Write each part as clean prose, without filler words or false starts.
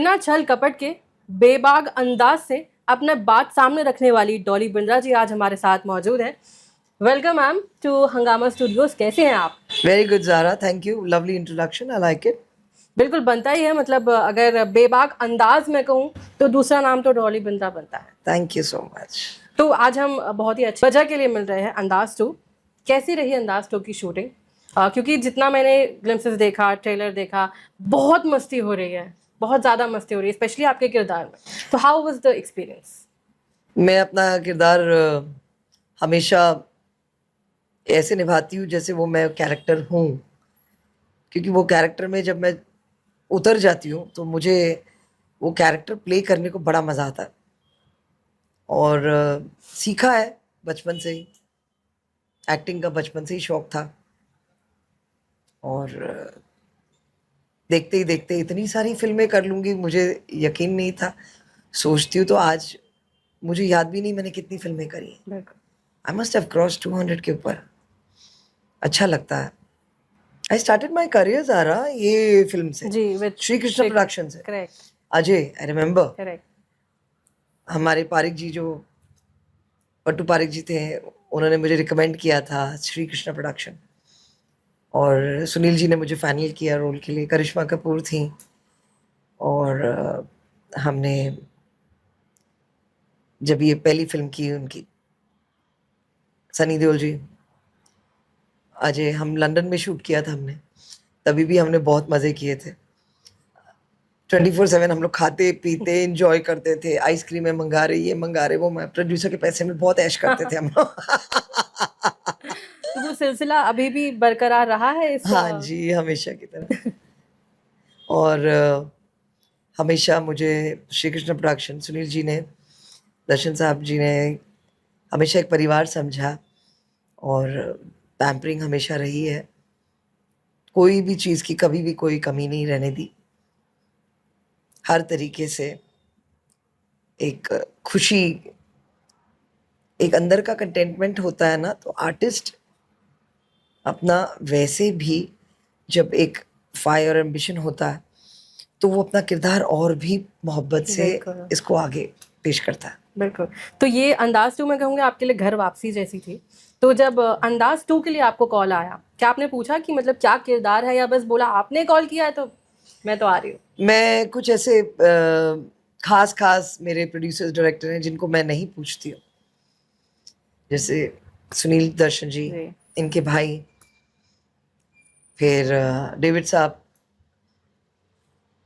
बिना छल कपट के बेबाक अंदाज से अपना बात सामने रखने वाली डॉली बिंद्रा जी आज हमारे साथ मौजूद हैं। Welcome ma'am to Hungama studios. कैसे हैं आप? Very good Zara, thank you, lovely introduction, I like it. बिल्कुल बनता ही है, मतलब अगर बेबाक अंदाज में कहूँ तो दूसरा नाम तो डॉली बिंद्रा बनता है। Thank you so much. तो आज हम बहुत ही अच्छी वजह के लिए मिल रहे हैं। अंदाज 2 कैसी रही? अंदाज 2 की शूटिंग, क्योंकि जितना मैंने ग्लिम्सेस देखा, ट्रेलर देखा, बहुत मस्ती हो रही है, बहुत ज़्यादा मस्ती हो रही है, स्पेशली आपके किरदार में। तो हाउ वाज द एक्सपीरियंस? मैं अपना किरदार हमेशा ऐसे निभाती हूँ जैसे वो मैं कैरेक्टर हूँ, क्योंकि वो कैरेक्टर में जब मैं उतर जाती हूँ तो मुझे वो कैरेक्टर प्ले करने को बड़ा मज़ा आता है। और सीखा है बचपन से ही, एक्टिंग का बचपन से ही शौक था। और देखते ही देखते इतनी सारी फिल्में कर लूँगी मुझे यकीन नहीं था। सोचती हूँ तो आज मुझे याद भी नहीं मैंने कितनी फिल्में करी हैं। आई मस्ट हैव क्रॉस 200 के ऊपर। अच्छा लगता है। I started my career Zara ये फिल्म से जी, विद श्री कृष्ण प्रोडक्शन से। Correct Ajay, I remember. Correct. हमारे पारिक जी जो पट्टू पारिक जी थे, उन्होंने मुझे रिकमेंड किया था श्री कृष्ण प्रोडक्शन, और सुनील जी ने मुझे फाइनल किया रोल के लिए। करिश्मा कपूर थी और हमने जब ये पहली फिल्म की उनकी, सनी देओल जी, अजय, हम लंदन में शूट किया था हमने, तभी भी हमने बहुत मज़े किए थे। 24/7 हम लोग खाते पीते एंजॉय करते थे, आइसक्रीमें मंगा रहे, ये मंगा रहे, वो मैं प्रोड्यूसर के पैसे में बहुत ऐश करते थे हम लोग। तो वो सिलसिला अभी भी बरकरार रहा है इस हाँ जी, हमेशा की तरह। और हमेशा मुझे श्री कृष्ण प्रोडक्शन, सुनील जी ने, दर्शन साहब जी ने हमेशा एक परिवार समझा, और पैम्परिंग हमेशा रही है। कोई भी चीज़ की कभी भी कोई कमी नहीं रहने दी। हर तरीके से एक खुशी, एक अंदर का कंटेंटमेंट होता है ना, तो आर्टिस्ट अपना वैसे भी जब एक फायर एम्बिशन होता है तो वो अपना किरदार और भी मोहब्बत से बिल्कुल इसको आगे पेश करता है। बिल्कुल। तो ये अंदाज 2 मैं कहूँगी आपके लिए घर वापसी जैसी थी। तो जब अंदाज 2 के लिए आपको कॉल आया, क्या आपने पूछा कि मतलब क्या किरदार है, या बस बोला आपने कॉल किया है तो मैं तो आ रही हूँ? मैं कुछ ऐसे खास खास मेरे प्रोड्यूसर्स डायरेक्टर हैं जिनको मैं नहीं पूछती हूँ, जैसे सुनील दर्शन जी, जी इनके भाई, फिर डेविड साहब,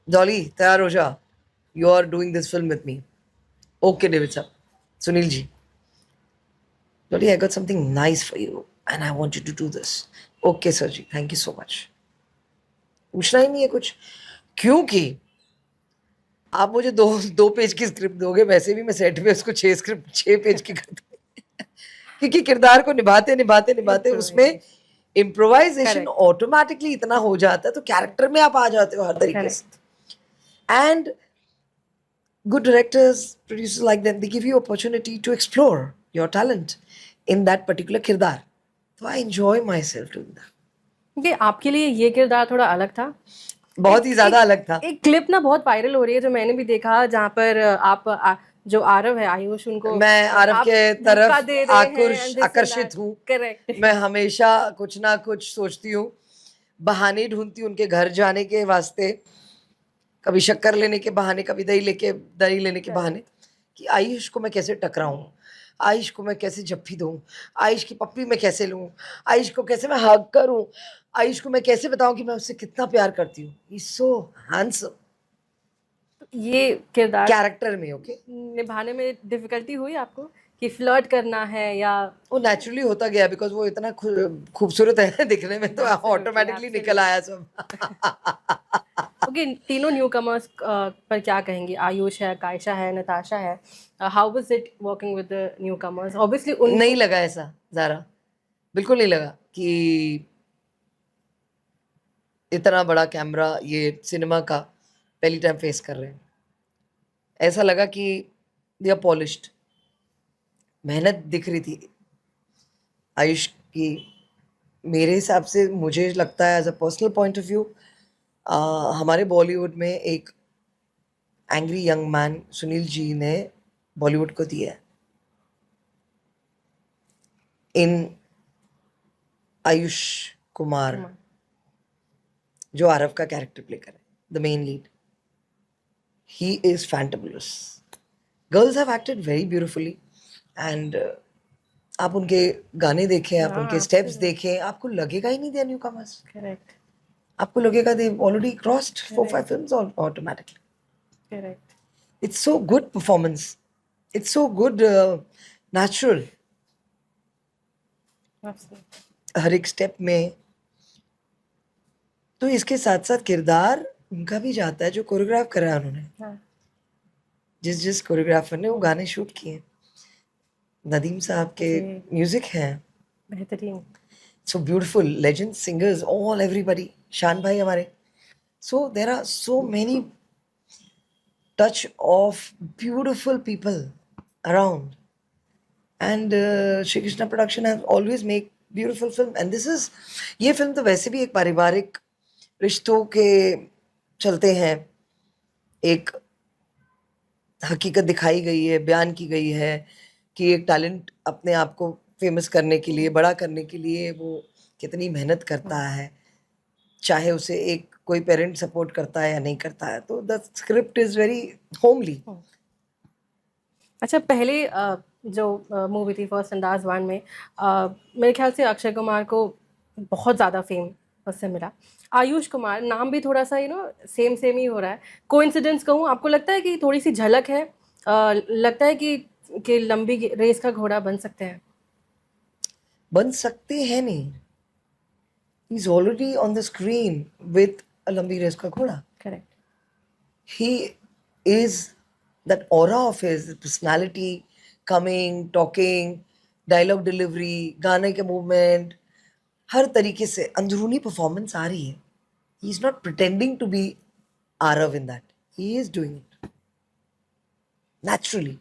डॉली तैयार हो जा, you are doing this film with me. Okay David साहब, Sunil ji, Dolly I got something nice for you and I want you to do this. Okay sir ji, thank you so much. पूछना ही नहीं है कुछ, क्योंकि आप मुझे दो दो पेज की स्क्रिप्ट दोगे, वैसे भी मैं सेट पे उसको 6 पेज की कर दूंगी। क्योंकि किरदार को निभाते निभाते निभाते उसमें इम्प्रोवाइजेशन करेक्ट ऑटोमेटिकली इतना हो जाता है, तो कैरेक्टर में आप आ जाते हो हर तरीके से। And good directors, producers like them, they give you opportunity to explore your talent in that particular kirdar. So I enjoy myself doing that. कि आपके लिए ये किरदार थोड़ा अलग था, बहुत ही ज्यादा अलग था। एक क्लिप ना बहुत वायरल हो रही है जो मैंने भी देखा, जहाँ पर आप जो आरव है, आयुष, उनको मैं आरव के तरफ आकर्षित हूँ। करेक्ट। मैं हमेशा कुछ ना कुछ सोचती हूँ, बहाने ढूंढती हूँ उनके घर जाने के वास्ते, कभी शक्कर लेने के बहाने, कभी दही लेने के बहाने, कि आयुष को मैं कैसे टकराऊं, आयुष को मैं कैसे जप्फी दूं, आयुष की पप्पी मैं कैसे लूं, आयुष को कैसे मैं हग करूं, आयुष को मैं कैसे बताऊं कि मैं उससे कितना प्यार करती हूँ। ही सो हैंडसम। ये किरदार कैरेक्टर में ओके निभाने में डिफिकल्टी हुई आपको कि फ्लर्ट करना है, या वो नेचुरली होता गया, बिकॉज वो इतना खूबसूरत है दिखने में, तो ऑटोमेटिकली निकल आया सब। ओके, तीनों न्यू कमर्स पर क्या कहेंगे? आयुष है, कायशा है, नताशा है। How was it working with the new commerce? Obviously नहीं लगा ऐसा ज़ारा, बिल्कुल नहीं लगा कि इतना बड़ा कैमरा ये सिनेमा का पहली टाइम फेस कर रहे हैं। ऐसा लगा कि दे आर पॉलिश्ड। मेहनत दिख रही थी आयुष की। मेरे हिसाब से मुझे लगता है as a personal point of view, हमारे बॉलीवुड में एक angry young man Sunil ji ने बॉलीवुड को दिया है इन आयुष कुमार, जो आरव का कैरेक्टर प्ले कर रहे हैं, the main lead. He is fantabulous. Girls have acted very beautifully and आप उनके गाने देखें, आप उनके स्टेप्स देखें, आपको लगेगा ही नहीं दे न्यू कमर्स. करेक्ट, आपको लगेगा they already crossed 4-5 films automatically. Correct. It's so good performance. It's so good natural. हर एक स्टेप में. तो इसके साथ साथ किरदार उनका भी जाता है जो कोरियोग्राफ करा है उन्होंने. हाँ. जिस कोरियोग्राफर ने वो गाने शूट किए, नदीम साहब के म्यूजिक हैं बेहतरीन. so beautiful, legends, singers, all everybody. शान भाई हमारे. So there are so many touch of beautiful people around, and Shri Krishna production has always make beautiful film. And this is, ये फिल्म तो वैसे भी एक पारिवारिक रिश्तों के चलते हैं एक हकीकत दिखाई गई है, बयान की गई है कि एक टैलेंट अपने आप को फेमस करने के लिए, बड़ा करने के लिए वो कितनी मेहनत करता है, चाहे उसे एक कोई पेरेंट सपोर्ट करता है या नहीं करता है. तो the script is very homely. अच्छा, पहले जो मूवी थी फर्स्ट अंदाज 1 में मेरे ख्याल से अक्षय कुमार को बहुत ज़्यादा फेम उससे मिला. आयुष कुमार नाम भी थोड़ा सा सेम ही हो रहा है. कोइंसिडेंस कहूँ, आपको लगता है कि थोड़ी सी झलक है, लगता है कि लंबी रेस का घोड़ा बन सकते हैं? बन सकते हैं नहीं. He is already on the screen with a लंबी रेस का घोड़ा. Correct. He is that aura of his personality, coming, talking, dialogue delivery, गाने के movement, हर तरीके से अंदरूनी परफॉर्मेंस आ रही है. He is not pretending to be Arav in that. He is doing it naturally.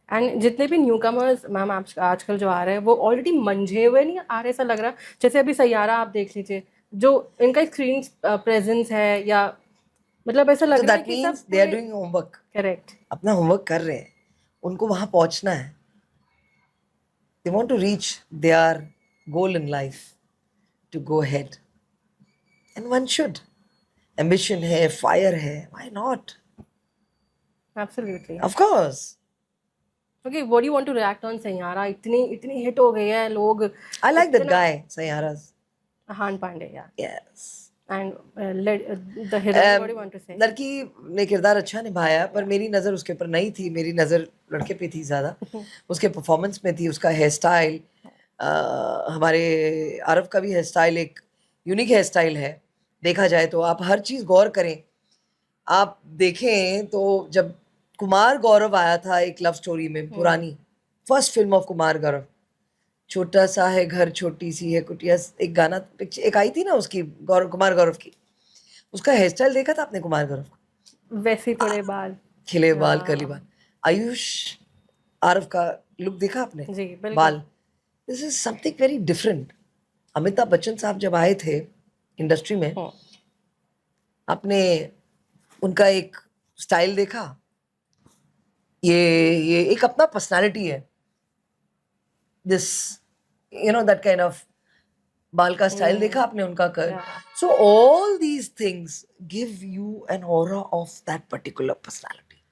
And जितने भी न्यू कमर्स मैम आजकल जो आ रहे हैं वो ऑलरेडी मंझे हुए नहीं आ रहे, ऐसा लग रहा. जैसे अभी सैयारा आप देख लीजिए, जो इनका स्क्रीन प्रेजेंस है, या मतलब ऐसा लग So रहा है that कि means सब they are doing homework. Correct. अपना होमवर्क कर रहे हैं, उनको वहां पहुंचना है. They want to reach their goal in life, to go ahead. And one should. Ambition है, fire है, why not? Absolutely. Of course. Okay, what do you want to react on Saiyaara? इतनी हिट हो गई है, लोग. I like that guy, Sayaras. हान Panday, yeah. Yes. And the heroine, what do you want to say? लड़की ने किरदार अच्छा निभाया, पर मेरी नज़र उसके ऊपर नहीं थी. मेरी नज़र लड़के पे थी ज़्यादा. उसके परफॉर्मेंस में थी, उसका हेयर स्टाइल. हमारे आरव का भी हेयर स्टाइल एक यूनिक हेयर स्टाइल है. देखा जाए तो आप हर चीज़ गौर करें. आप देखें तो जब कुमार गौरव आया था एक लव स्टोरी में, पुरानी first film of Kumar Gaurav, छोटा सा है घर छोटी सी है कुटिया, एक गाना एक आई थी ना उसकी, कुमार गौरव की. उसका हेयर स्टाइल देखा था आपने कुमार गौरव का? वैसे थोड़े बाल, खिले बाल, कर्ली बाल. आयुष आरव का लुक देखा आपने? जी बिल्कुल. बाल. This is something very different. Amitabh Bachchan साहब जब आए थे इंडस्ट्री में, आपने उनका एक स्टाइल देखा. ये एक अपना पर्सनालिटी है. दिस दैट काइंड ऑफ बाल का स्टाइल देखा आपने उनका कर. So all these things give you an aura of that particular personality.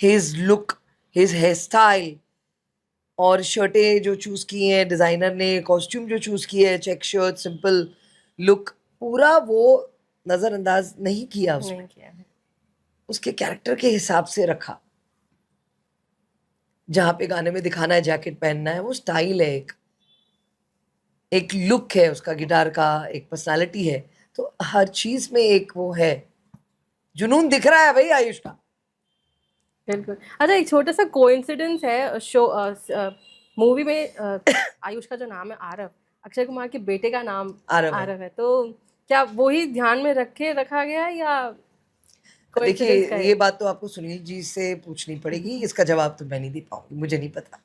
His look, his hair style, और शर्टें जो चूज की हैं डिजाइनर ने, कॉस्ट्यूम जो चूज किए हैं, चेक शर्ट, सिंपल लुक, पूरा वो नजरअंदाज नहीं किया उसमें. उसके कैरेक्टर के हिसाब से रखा. जहां पे गाने में दिखाना है जैकेट पहनना है, वो स्टाइल है, एक लुक है उसका, गिटार का एक पर्सनालिटी है. तो हर चीज में एक वो है, जुनून दिख रहा है भाई आयुष का. बिल्कुल. अच्छा, एक छोटा सा कोइंसिडेंस है शो मूवी में. आयुष का जो नाम है आरव, अक्षय कुमार के बेटे का नाम आरव है. तो क्या वही ध्यान में रखा गया है, या देखिए ये बात तो आपको सुनील जी से पूछनी पड़ेगी. इसका जवाब तो मैं नहीं दे पाऊंगी, मुझे नहीं पता.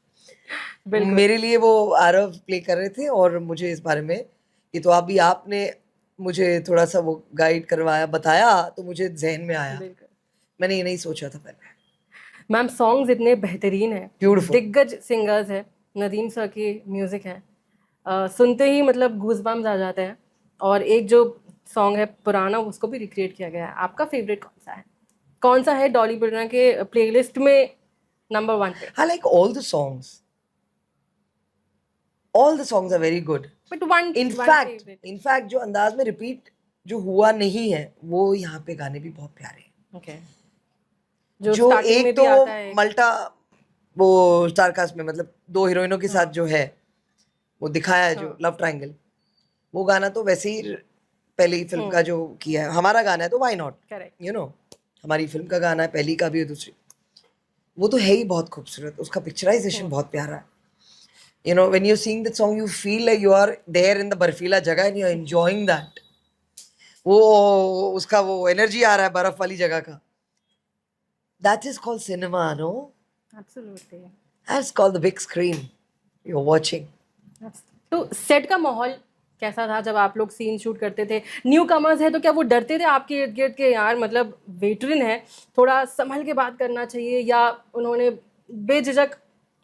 मेरे लिए वो आरव प्ले कर रहे थे और मुझे इस बारे में, ये तो अभी आपने मुझे थोड़ा सा वो गाइड करवाया, बताया, तो मुझे जहन में आया। बिल्कुल। मैंने ये नहीं सोचा था पहले। मैम सॉन्ग्स इतने बेहतरीन हैं, Beautiful. दिग्गज सिंगर्स हैं, नदीम सर की म्यूजिक है, सुनते ही मतलब गूज़बम्स आ जाते हैं। और एक जो सॉन्ग है पुराना, उसको भी रिक्रिएट किया गया है। आपका फेवरेट कौन सा है? कौन सा है डॉली बिरला के प्लेलिस्ट में नंबर 1 पे? I like all the songs. All the songs are very good. But one favourite. In fact, जो अंदाज में रिपीट जो हुआ नहीं है, वो यहाँ पे गाने भी बहुत प्यारे हैं। ओके। जो जो स्टार्टिंग में एक भी तो आता है। मल्टा वो स्टारकास्ट में, मतलब 2 हीरोइनों के साथ जो है वो दिखाया है, जो लव ट्रायंगल, वो गाना तो वैसे ही पहली फिल्म का जो किया है, हमारा गाना है तो why not, correct. You know, हमारी फिल्म का गाना है, पहली का भी है, दूसरी, वो तो है ही बहुत खूबसूरत। उसका पिक्चराइजेशन बहुत प्यारा है। You know, when you're seeing that song, you feel like you are there in the बर्फीला जगह and you're enjoying that. वो उसका वो एनर्जी आ रहा है बर्फ वाली जगह का। That is called cinema, no? Absolutely. That's called the big screen. You're watching. तो सेट का माहौल कैसा था जब आप लोग सीन शूट करते थे? न्यू कमर्स है तो क्या वो डरते थे आपके इर्द गिर्द के, यार मतलब वेटरन है, थोड़ा संभल के बात करना चाहिए, या उन्होंने बेझिझक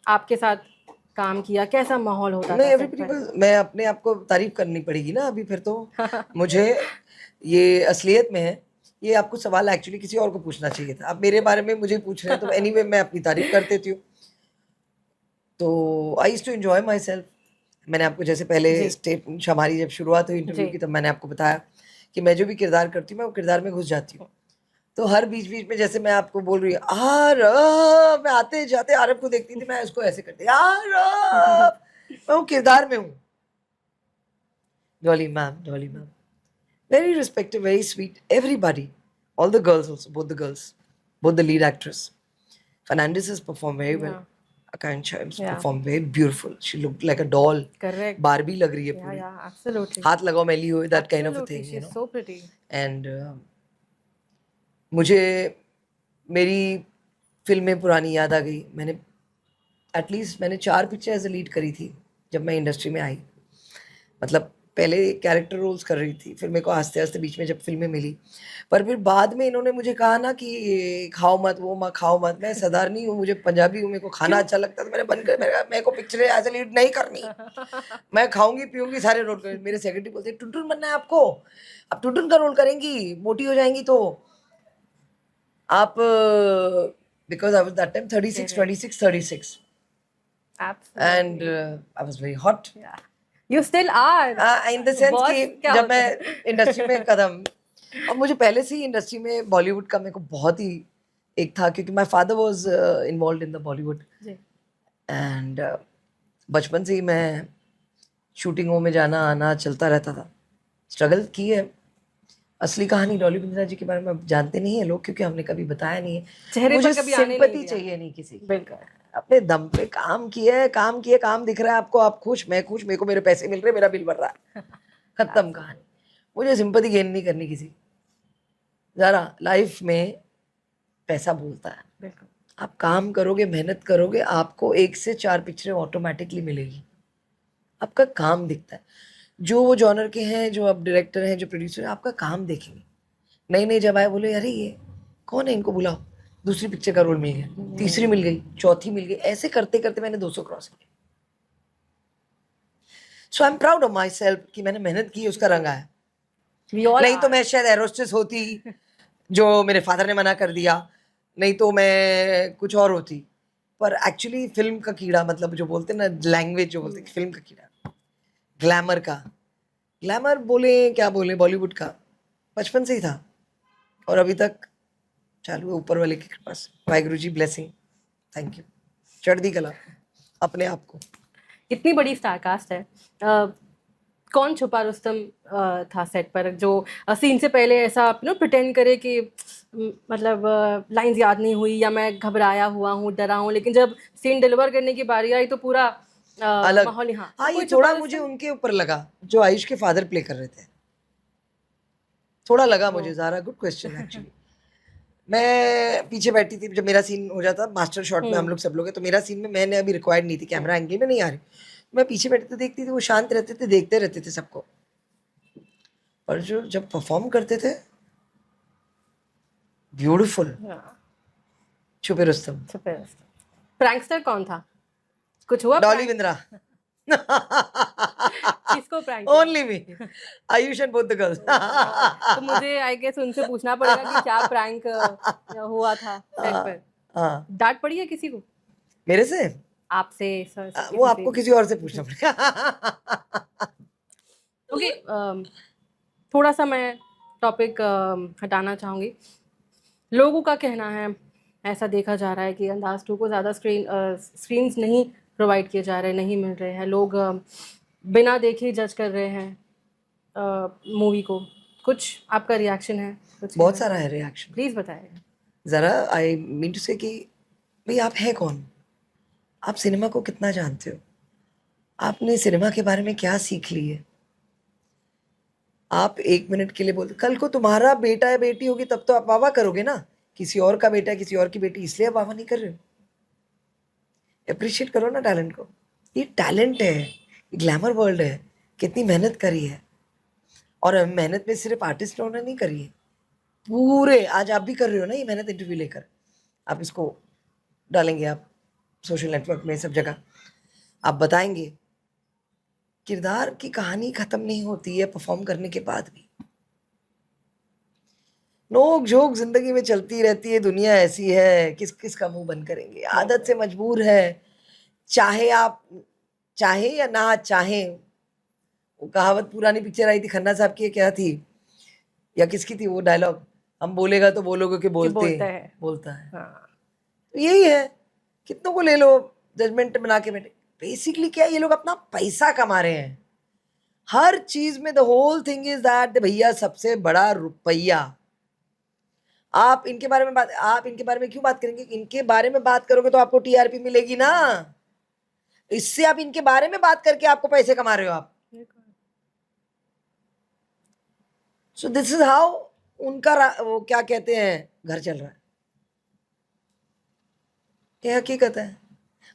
आपके साथ काम किया? कैसा माहौल होता नहीं, था सेट एवरीबडी पर? मैं अपने आप को तारीफ करनी पड़ेगी ना अभी फिर तो। मुझे ये असलियत में है। ये आपको सवाल एक्चुअली किसी और को पूछना चाहिए था। आप मेरे बारे में मुझे पूछ रहे हैं, तो एनीवे मैं अपनी तारीफ कर देती हूँ। तो I used to enjoy myself. मैंने आपको जैसे पहले स्टेट हमारी जब शुरुआत हुई इंटरव्यू की, तब मैंने आपको बताया कि मैं जो भी किरदार करती हूँ, मैं वो किरदार में घुस जाती हूँ। तो हर बीच बीच में जैसे मैं आपको बोल रही हूँ मैं आते जाते आरब को देखती थी, मैं उसको ऐसे करती मैं वो किरदार में हूँ। Dolly ma'am very respected, very sweet, everybody, all the girls also, both the lead actress. Fernandez has performed very well. Akanksha has performed very beautiful. She looked like a doll. Correct. Barbie लग रही है पूरी। Yeah, absolutely. हाथ लगाओ मैली हो, that kind of a thing, She's you know. so pretty. And मुझे मेरी फिल्में पुरानी याद आ गई। मैंने एटलीस्ट मैंने 4 पिक्चर एज ए लीड करी थी जब मैं इंडस्ट्री में आई। मतलब पहले कैरेक्टर रोल्स कर रही थी, फिर मेरे को आस्ते आस्ते बीच में जब फिल्में मिली, पर फिर बाद में इन्होंने मुझे कहा ना कि खाओ मत, वो मत खाओ मत। मैं सदारनी हूँ, मुझे पंजाबी हूँ, मेरे को खाना अच्छा लगता है, तो मैंने बंद कर, मेरे को पिक्चरें एज ए लीड नहीं करनी। मैं खाऊंगी पीऊंगी सारे रोल कर। मेरे सेक्रेटरी बोलते टुनटुन बनना है आपको, आप टुनटुन का रोल करेंगी, मोटी हो जाएंगी तो आप, because I was that time 36 Absolutely. and I was very hot. Yeah. You still are. In the sense Boss कि क्या जब होता है? मैं इंडस्ट्री में कदम, और मुझे पहले से ही इंडस्ट्री में बॉलीवुड का मेरे को बहुत ही एक था, क्योंकि my father was involved in the Bollywood जी। एंड बचपन से ही मैं शूटिंगों में जाना आना चलता रहता था। स्ट्रगल की है। असली कहानी डॉली बिंद्रा जी के बारे में अब जानते नहीं है लोग, क्योंकि हमने कभी बताया नहीं है। चेहरे पर मुझे कभी आने नहीं सिंपैथी दिया। चाहिए नहीं किसी की। बिल्कुल। अपने दम पे काम किया है, काम दिख रहा है आपको, आप खुश, मैं खुश, मेरे को मेरे पैसे मिल रहे, मेरा बिल भर रहा है, खत्म कहानी। मुझे सिंपैथी गेन नहीं करनी किसी। जरा लाइफ में पैसा बोलता है। बिल्कुल। आप काम करोगे, मेहनत करोगे, आपको 1 से 4 पिक्चरें ऑटोमेटिकली मिलेगी। आपका काम दिखता है। जो वो जॉनर के हैं, जो अब डायरेक्टर हैं, जो प्रोड्यूसर हैं, आपका काम देखेंगे। नए जब आए बोले अरे ये कौन है, इनको बुलाओ, दूसरी पिक्चर का रोल मिल गया, तीसरी मिल गई, चौथी मिल गई, ऐसे करते करते मैंने 200 क्रॉस किया। So I am proud of myself कि मैंने मेहनत की, उसका रंग आया। नहीं तो मैं शायद एरोस्टेस होती, जो मेरे फादर ने मना कर दिया, नहीं तो मैं कुछ और होती। पर एक्चुअली फिल्म का कीड़ा, मतलब जो बोलते हैं ना लैंग्वेज, जो बोलते हैं फिल्म का कीड़ा, ग्लैमर का, ग्लैमर बोले क्या बोले, बॉलीवुड का बचपन से ही था और अभी तक चालू है, ऊपर वाले की कृपा से। Waheguru ji blessing, thank you. चढ़ दी कला अपने आप को। इतनी बड़ी स्टार कास्ट है, कौन छुपा रुस्तम था सेट पर, जो सीन से पहले ऐसा प्रिटेंड करे कि मतलब लाइंस याद नहीं हुई, या मैं घबराया हुआ हूँ, डरा हूँ, लेकिन जब सीन डिलीवर करने की बारी आई तो पूरा अलग माहौल ही। हाँ, ये थोड़ा मुझे उनके ऊपर लगा जो आयुष के फादर प्ले कर रहे थे, थोड़ा लगा मुझे। Zara good question actually. मैं पीछे बैठी थी, जब मेरा सीन हो जाता मास्टर शॉट में, हम लोग सब लोग हैं, तो मेरा सीन में मैंने अभी रिक्वायर्ड नहीं थी, कैमरा एंगल में नहीं आ रही, मैं पीछे बैठते देखती थी, वो शांत रहते थे, देखते रहते थे सबको। पर जो जब परफॉर्म करते थे, ब्यूटीफुल। छुपे रुस्तम, प्रैंकस्टर कौन था? कुछ हुआ डॉली prank? बिंद्रा। किसको प्रैंक किया? Only me, Ayush and both the girls. तो मुझे आई गेस उनसे पूछना पड़ेगा कि क्या प्रैंक हुआ था सेट पर। हाँ, डांट पड़ी है किसी को? मेरे से? आपसे सर से, वो किसी आपको से? किसी और से पूछना पड़ेगा। ओके, थोड़ा सा मैं टॉपिक हटाना चाहूँगी। लोगों का कहना है, ऐसा देखा जा रहा है कि अंदाज 2 को ज़्यादा स्क्रीन्स नहीं प्रोवाइड किए जा रहे, नहीं मिल रहे हैं। लोग बिना देखे जज कर रहे हैं मूवी को। कुछ आपका रिएक्शन है? कुछ बहुत सारा है रिएक्शन। प्लीज़ बताइए। जरा आई मीन टू से कि भाई आप हैं कौन? आप सिनेमा को कितना जानते हो? आपने सिनेमा के बारे में क्या सीख ली है? आप 1 मिनट के लिए बोलते, कल को तुम्हारा बेटा या बेटी होगी तब तो आप वाह करोगे ना। किसी और का बेटा, किसी और की बेटी, इसलिए आप वाह नहीं कर रहे हो। अप्रिशिएट करो ना टैलेंट को। ये टैलेंट है, ग्लैमर वर्ल्ड है, कितनी मेहनत करी है। और मेहनत में सिर्फ आर्टिस्ट ने नहीं करी है, पूरे आज आप भी कर रहे हो ना ये मेहनत इंटरव्यू लेकर। आप इसको डालेंगे, आप सोशल नेटवर्क में सब जगह आप बताएंगे। किरदार की कहानी खत्म नहीं होती है परफॉर्म करने के बाद भी। नोक झोंक जिंदगी में चलती रहती है, दुनिया ऐसी है, किस किस का मुंह बंद करेंगे, आदत से मजबूर है। चाहे आप चाहे या ना चाहे, वो कहावत पुरानी पिक्चर आई थी खन्ना साहब की, क्या थी या किसकी थी वो डायलॉग, हम बोलेगा तो बोलोगे कि बोलता है। बोलता है। हाँ, तो यही है, कितनों को ले लो जजमेंट बना के बैठे। बेसिकली क्या है, ये लोग अपना पैसा कमा रहे हैं हर चीज में। The whole thing is that भैया सबसे बड़ा रुपया। आप इनके बारे में क्यों बात करेंगे? इनके बारे में बात करोगे तो आपको टीआरपी मिलेगी ना। इससे आप इनके बारे में बात करके आपको पैसे कमा रहे हो आप। सो दिस इज हाउ उनका वो क्या कहते हैं घर चल रहा है। ये हकीकत है।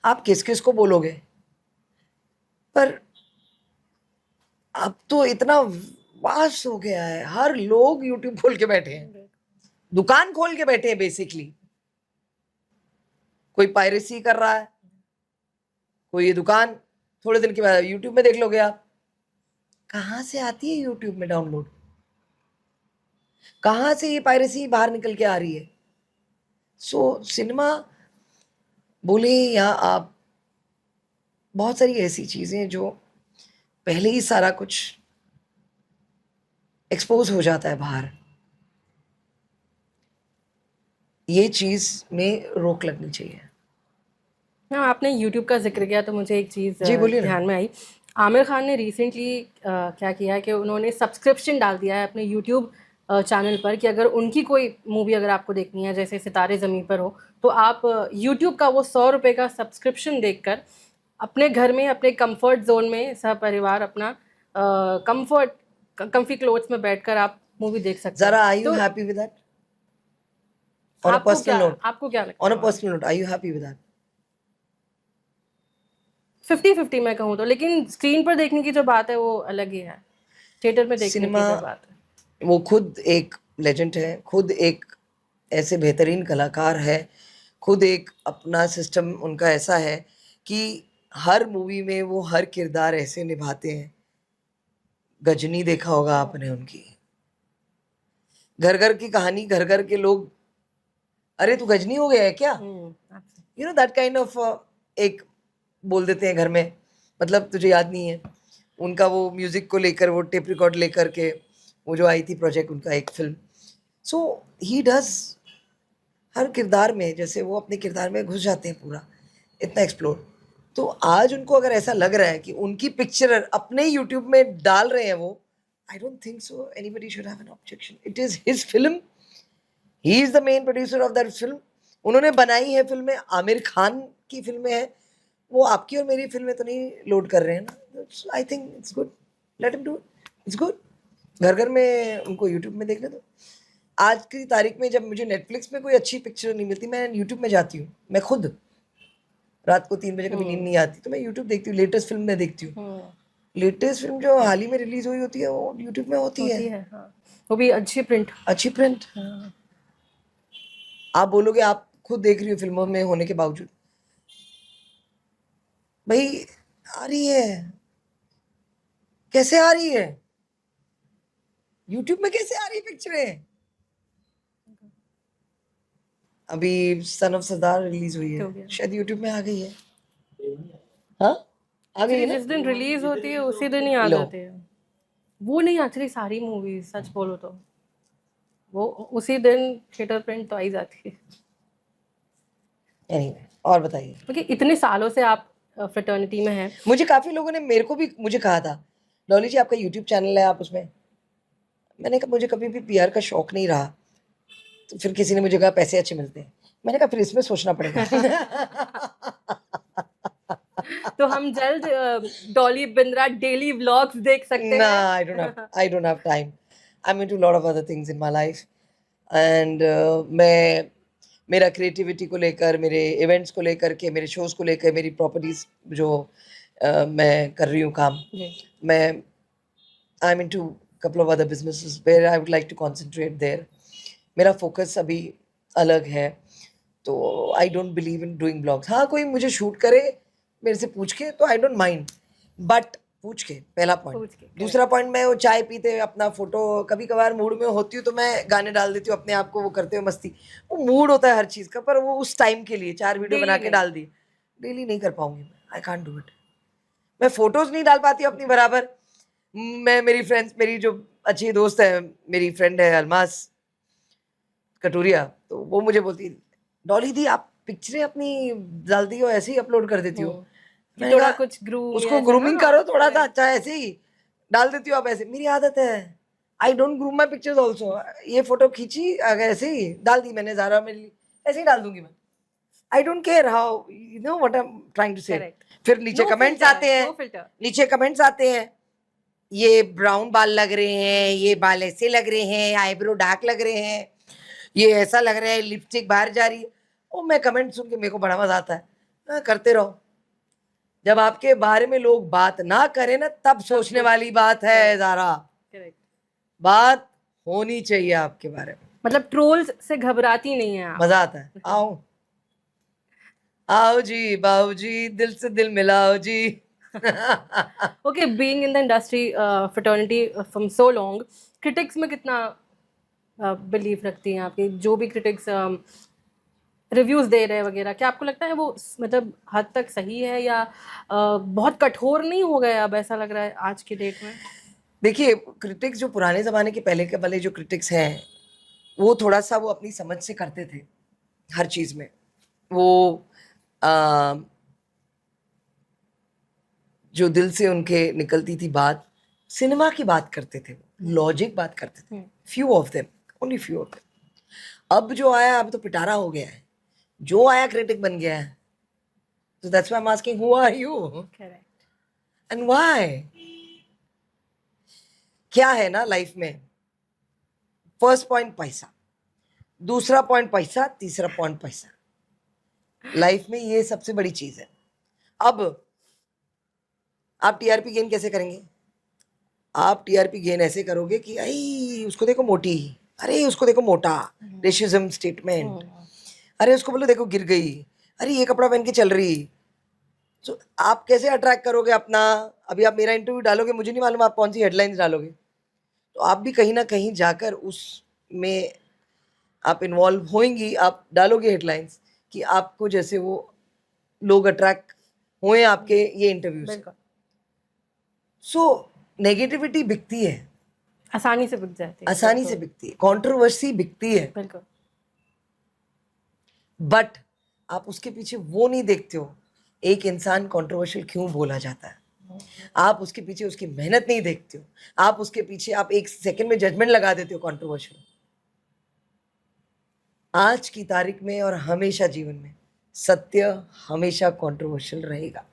आप किस किस को बोलोगे, पर अब तो इतना वास्ट हो गया है। हर लोग यूट्यूब खोल के बैठे हैं, दुकान खोल के बैठे हैं बेसिकली। कोई पायरेसी कर रहा है, कोई ये दुकान। थोड़े दिन के बाद यूट्यूब में देख लोगे आप, कहां से आती है यूट्यूब में डाउनलोड, कहां से ये पायरेसी बाहर निकल के आ रही है। सो सिनेमा बोले या आप, बहुत सारी ऐसी चीजें जो पहले ही सारा कुछ एक्सपोज हो जाता है बाहर। ये चीज में रोक लगनी चाहिए। हाँ, आपने यूट्यूब का जिक्र किया तो मुझे एक चीज़ जी बोलिए ना। ध्यान में आई। आमिर खान ने रिसेंटली क्या किया है कि उन्होंने सब्सक्रिप्शन डाल दिया है अपने यूट्यूब चैनल पर कि अगर उनकी कोई मूवी अगर आपको देखनी है, जैसे सितारे ज़मीं पर हो, तो आप यूट्यूब का वो 100 रुपये का सब्सक्रिप्शन देखकर अपने घर में, अपने कंफर्ट जोन में सपरिवार अपना कंफी क्लोथ्स में बैठकर आप मूवी देख सकते हैं। जरा आर यू तो happy with that? On a personal note, आपको क्या लगता ऑन है? A personal note, are you happy with that? 50-50 मैं कहूँ तो, लेकिन स्क्रीन पर देखने की जो बात है वो अलग ही है, थिएटर में देखने की सिनेमा जो बात है। वो खुद एक लेजेंड है, खुद एक ऐसे बेहतरीन कलाकार है, खुद एक अपना सिस्टम उनका ऐसा है कि हर मूवी में वो हर किरदार ऐसे निभाते हैं। गजनी देखा होगा आपने उनकी, घर घर की कहानी, घर घर के लोग, अरे तू गजनी हो गया है क्या, you know that kind of एक बोल देते हैं घर में, मतलब तुझे याद नहीं है उनका वो म्यूजिक को लेकर, वो टेप रिकॉर्ड लेकर के वो जो आई थी प्रोजेक्ट उनका एक film. So he does her किरदार में, जैसे वो अपने किरदार में घुस जाते हैं पूरा, इतना एक्सप्लोर। तो आज उनको अगर ऐसा लग रहा है कि उनकी पिक्चर अपने यूट्यूब में डाल रहे हैं वो, I don't think so anybody should have an objection. It is his film, he is the main producer of that film. उन्होंने बनाई है फिल्में, आमिर खान की फिल्में हैं, वो आपकी और मेरी फिल्में तो नहीं लोड कर रहे हैं ना। I think it's good, let him do it's good. घर घर में उनको यूट्यूब में देखने दो। आज की तारीख में जब मुझे नेटफ्लिक्स में कोई अच्छी पिक्चर नहीं मिलती, मैं यूट्यूब में जाती हूँ। मैं खुद रात को 3 बजे कभी नींद नहीं आती तो मैं यूट्यूब देखती हूँ, लेटेस्ट फिल्म में देखती हूँ। लेटेस्ट फिल्म जो हाल ही में रिलीज हुई होती है वो यूट्यूब में होती है, होती है, हाँ, वो भी अच्छी प्रिंट। अच्छी प्रिंट। हाँ, आप बोलोगे आप खुद देख रही हो फिल्मों में होने के बावजूद, भाई आ रही है, कैसे आ रही है, यूट्यूब में कैसे आ रही है पिक्चरें। अभी सन ऑफ सरदार रिलीज हुई हो है, गया। शायद यूट्यूब में आ गई है। हाँ आ गई एक्चुअली है ना। जिस दिन रिलीज होती है उसी दिन ही आ लो जाती है। वो नहीं, एक्चुअली सारी मूवीज सच बोलो तो वो उसी दिन थिएटर प्रिंट तो आ ही जाती है। anyway, और बताइए। क्योंकि इतने सालों से आप फ्रेटर्निटी में हैं। मुझे काफी लोगों ने मेरे को भी मुझे कहा था, डॉली जी आपका यूट्यूब चैनल है, आप उसमें, मैंने कहा मुझे कभी भी पीआर का शौक नहीं रहा। तो फिर किसी ने मुझे कहा पैसे अच्छे मिलते हैं, मैंने कहा फिर इसमें सोचना पड़ेगा। तो हम जल्द डॉली बिंद्रा डेली व्लॉग्स देख सकते ना, हैं। I don't have time. I'm into a lot of other things in my life. And मैं मेरा क्रिएटिविटी को लेकर, मेरे इवेंट्स को लेकर के, मेरे शोज को लेकर, मेरी प्रॉपर्टीज जो मैं कर रही हूँ काम, जी, मैं I'm into couple of other businesses where I would like to concentrate there. मेरा फोकस अभी अलग है, तो I don't believe in doing blogs. हाँ कोई मुझे शूट करे मेरे से पूछ के तो आई डोंट माइंड, बट पूछ के, पहला पॉइंट। पूछ के, दूसरा पॉइंट, मैं वो चाय पीते अपना फोटो, कभी कभार मूड में होती हूँ तो मैं गाने डाल देती हूँ अपने आप को वो करते हुए मस्ती। वो मूड होता है हर चीज़ का, पर वो उस टाइम के लिए 4 वीडियो बना डेली के नहीं। डाल दी। डेली नहीं कर पाऊंगी मैं, आई कांट डू इट। मैं फोटोज नहीं डाल पाती अपनी बराबर। मैं, मेरी फ्रेंड्स, मेरी जो अच्छी दोस्त है, मेरी फ्रेंड है अलमास कटोरिया, तो वो मुझे बोलती डॉली दी आप पिक्चरें अपनी डालती हो ऐसे ही अपलोड कर देती हो। कि मैंने थोड़ा कहा कुछ ग्रूम उसको ग्रूमिंग करो थोड़ा सा, अच्छा ऐसे ही डाल देती हो आप ऐसे। मेरी आदत है, I don't groom my pictures also. ये फोटो खींची अगर ऐसे ही डाल दी मैंने, ज़ारा मेरे लिए ऐसे ही डाल दूंगी मैं। I don't care how, you know what I am trying to say. Correct. फिर नीचे नो कमेंट्स फिल्टर, आते हैं, नो फिल्टर। नीचे कमेंट्स आते हैं, ये ब्राउन बाल लग रहे हैं, ये बाल ऐसे लग रहे हैं, आईब्रो डार्क लग रहे हैं, ये ऐसा लग रहा है, लिपस्टिक बाहर जा रही है। ओ मैं कमेंट सुन के मेरे को बड़ा मजा आता है। हाँ, करते रहो। जब आपके बारे में लोग बात ना करें ना, तब सोचने वाली बात है ज़ारा। करेक्ट। बात होनी चाहिए आपके बारे में। मतलब ट्रोल्स से घबराती नहीं है आप। मजा आता है। आओ आओ जी बाबूजी, दिल से दिल मिलाओ जी। Okay, being in the industry fraternity from so long, critics में कितना बिलीव रखती हैं आपके? जो भी क्रिटिक्स रिव्यूज दे रहे हैं वगैरह, क्या आपको लगता है वो मतलब हद तक सही है, या बहुत कठोर नहीं हो गए अब, ऐसा लग रहा है आज की डेट में? देखिए, क्रिटिक्स जो पुराने ज़माने के पहले के वाले जो क्रिटिक्स हैं, वो थोड़ा सा वो अपनी समझ से करते थे हर चीज़ में। वो जो दिल से उनके निकलती थी बात, सिनेमा की बात करते थे, लॉजिक बात करते थे। Few of them, only few of them. अब जो आया, अब तो पिटारा हो गया है, जो आया क्रिटिक बन गया है। तो that's why I am asking who are you correct. And why. क्या है ना लाइफ में, फर्स्ट पॉइंट पैसा, दूसरा पॉइंट पैसा, तीसरा पॉइंट पैसा। लाइफ में ये सबसे बड़ी चीज है। अब आप टीआरपी गेन कैसे करेंगे? आप टीआरपी गेन ऐसे करोगे कि आई उसको देखो मोटी, अरे उसको देखो मोटा, रेसिज्म स्टेटमेंट, अरे उसको बोलो देखो गिर गई, अरे ये कपड़ा पहन के चल रही। तो आप कैसे अट्रैक्ट करोगे अपना? अभी आप मेरा इंटरव्यू डालोगे, मुझे नहीं मालूम आप कौन सी हेडलाइंस डालोगे, तो आप भी कहीं ना कहीं जाकर उसमें आप इन्वॉल्व होंगी, आप डालोगे हेडलाइंस कि आपको जैसे वो लोग अट्रैक्ट हुए आपके ये इंटरव्यू से। बिल्कुल, सो नेगेटिविटी बिकती है, आसानी से बिक जाती है। आसानी से बिकती है, कंट्रोवर्सी बिकती है, बिल्कुल। बट आप उसके पीछे वो नहीं देखते हो एक इंसान कंट्रोवर्शियल क्यों बोला जाता है। आप उसके पीछे उसकी मेहनत नहीं देखते हो, आप उसके पीछे आप एक सेकंड में जजमेंट लगा देते हो कंट्रोवर्शियल। आज की तारीख में और हमेशा जीवन में सत्य हमेशा कंट्रोवर्शियल रहेगा।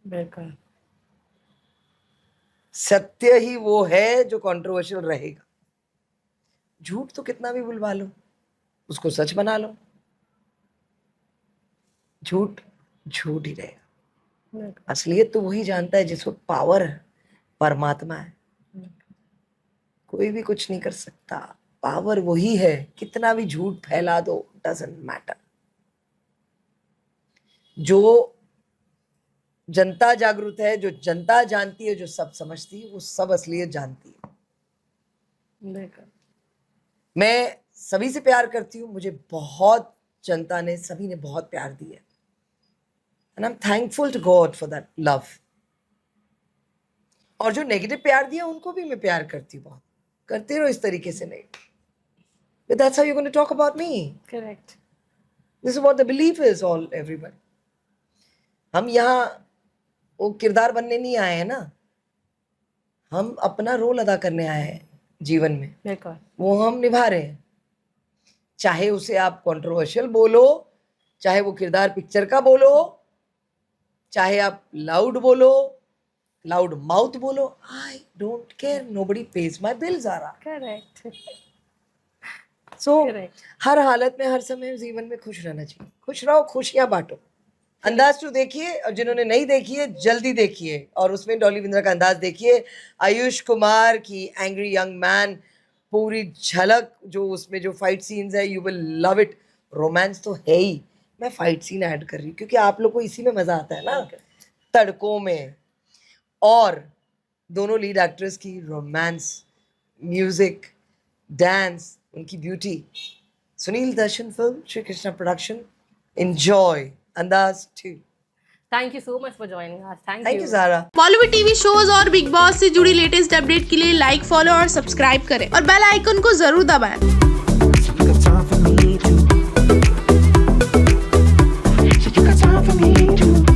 बिल्कुल। सत्य ही वो है जो कंट्रोवर्शियल रहेगा। झूठ तो कितना भी बुलवा लो, उसको सच बना लो, झूठ झूठ ही रहेगा। असलियत तो वही जानता है जिसको पावर है, परमात्मा है। कोई भी कुछ नहीं कर सकता, पावर वही है। कितना भी झूठ फैला दो, डजंट मैटर। जो जनता जागरूक है, जो जनता जानती है, जो सब समझती है, वो सब असलियत जानती है। मैं सभी से प्यार करती हूँ, मुझे बहुत जनता ने, सभी ने बहुत प्यार दिया, and I am thankful to God for that love. और जो नेगेटिव प्यार दिया उनको भी मैं प्यार करती हूँ बहुत। करते रहो इस तरीके से, नहीं, but that's how you're going to talk about me. Correct. This is what the belief is, all everybody. हम यहाँ वो किरदार बनने नहीं आए हैं ना, हम अपना रोल अदा करने आए हैं जीवन में, बिल्कुल, वो हम निभा रहे हैं। चाहे उसे आप कंट्रोवर्शियल बोलो, चाहे वो किरदार पिक्चर का बोलो, चाहे आप लाउड बोलो, लाउड माउथ बोलो, I don't care, nobody pays my bills आ रहा। करेक्ट। सो हर हालत में, हर समय जीवन में खुश रहना चाहिए। खुश रहो, खुशियां बांटो। अंदाज 2 देखिए, और जिन्होंने नहीं देखी है जल्दी देखिए, और उसमें डॉली बिंद्रा का अंदाज देखिए, आयुष कुमार की एंग्री यंग मैन, पूरी झलक जो उसमें जो फाइट सीन्स है, you will love it. Romance तो है ही, मैं फाइट सीन ऐड कर रही हूँ क्योंकि आप लोग को इसी में मजा आता है ना, तड़कों में। और दोनों लीड एक्ट्रेस की रोमांस, म्यूजिक, डांस, उनकी beauty. Sunil Darshan film, Shri Krishna production, enjoy Andaaz 2। Thank you so much for joining us. Thank thank you. You Zara. Bollywood TV shows और बिग बॉस से जुड़ी लेटेस्ट अपडेट के लिए लाइक, फॉलो और सब्सक्राइब करें और बेल आइकन को जरूर दबाएं। You got time for me too. You got time for me too.